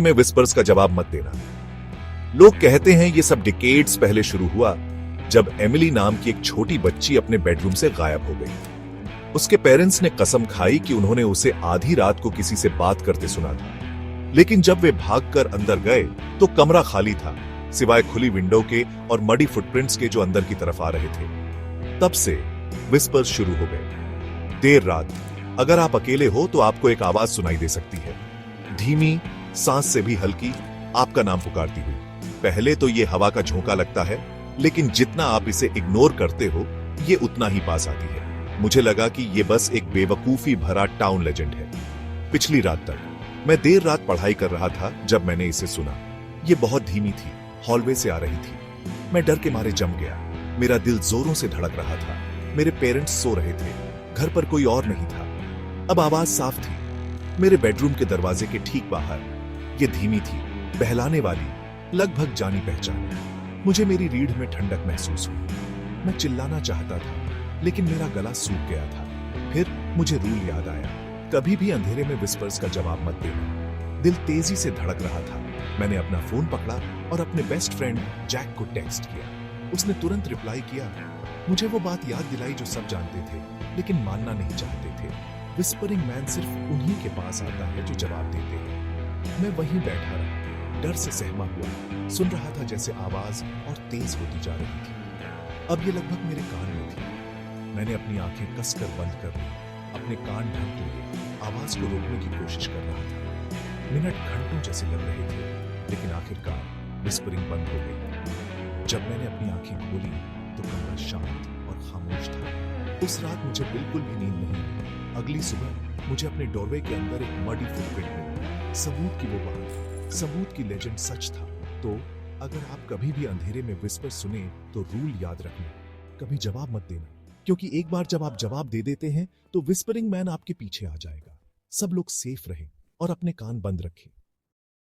में विस्पर्स का जवाब मत देना। लोग कहते हैं ये सब डिकेड्स पहले शुरू हुआ जब एमिली नाम की एक छोटी बच्ची अपने बेडरूम से गायब हो गई। उसके पेरेंट्स ने कसम खाई कि उन्होंने उसे आधी रात को किसी से बात करते सुना था, लेकिन जब वे भागकर अंदर गए तो कमरा खाली था, सिवाय खुली विंडो के और मडी फुटप्रिंट्स के जो अंदर की तरफ आ रहे थे। तब से विस्पर्स शुरू हो गए। देर रात अगर आप अकेले हो तो आपको एक आवाज सुनाई दे सकती है, धीमी, सांस से भी हल्की, आपका नाम पुकारती हुई। पहले तो ये हवा का झोंका लगता है, लेकिन जितना आप इसे इग्नोर करते हो ये उतना ही पास आती है। मुझे लगा कि ये बस एक बेवकूफी भरा टाउन लेजेंड है। पिछली रात तक मैं देर रात पढ़ाई कर रहा था जब मैंने इसे सुना। ये बहुत धीमी थी, हॉलवे से आ रही थी। मैं डर के मारे जम गया। मेरा दिल जोरों से धड़क रहा था। मेरे पेरेंट्स सो रहे थे, घर पर कोई और नहीं था। अब आवाज साफ थी, मेरे बेडरूम के दरवाजे के ठीक बाहर। ये धीमी थी, बहलाने वाली, लगभग जानी पहचानी। मुझे मेरी रीढ़ में ठंडक महसूस हुई। मैं चिल्लाना चाहता था, लेकिन मेरा गला सूख गया था। फिर मुझे रूल याद आया, कभी भी अंधेरे में विस्पर्स का जवाब मत देना। दिल तेजी से धड़क रहा था। मैंने अपना फोन पकड़ा और अपने बेस्ट फ्रेंड जैक को टेक्स्ट किया। उसने तुरंत रिप्लाई किया। मुझे वो बात याद दिलाई जो सब जानते थे, लेकिन मानना नहीं चाहते थे। विस्परिंग मैन सिर्फ उन्हीं के पास आता है जो जवाब देते हैं। मैं वहीं बैठा रहा, डर से सहमा हुआ, सुन रहा था जैसे आवाज और तेज होती जा रही थी। अब ये लगभग मेरे कान में थी। मैंने अपनी आंखें कसकर बंद कर ली, अपने कान ढक लिए, आवाज को रोकने की कोशिश कर रहा था। मिनट घंटों जैसे लग रहे थे, लेकिन आखिरकार विस्परिंग बंद हो गई। जब मैंने अपनी आंखें खोली तो कमरा शांत और खामोश था। उस रात मुझे बिल्कुल भी नींद नहीं आई। अगली सुबह मुझे अपने डोरवे के अंदर एक मडी फुटप्रिंट मिली। सबूत की वो बात, सबूत की लेजेंड सच था। तो अगर आप कभी भी अंधेरे में विस्पर सुने तो रूल याद रखना, कभी जवाब मत देना, क्योंकि एक बार जब आप जवाब दे देते हैं तो विस्परिंग मैन आपके पीछे आ जाएगा। सब लोग सेफ रहें और अपने कान बंद रखें।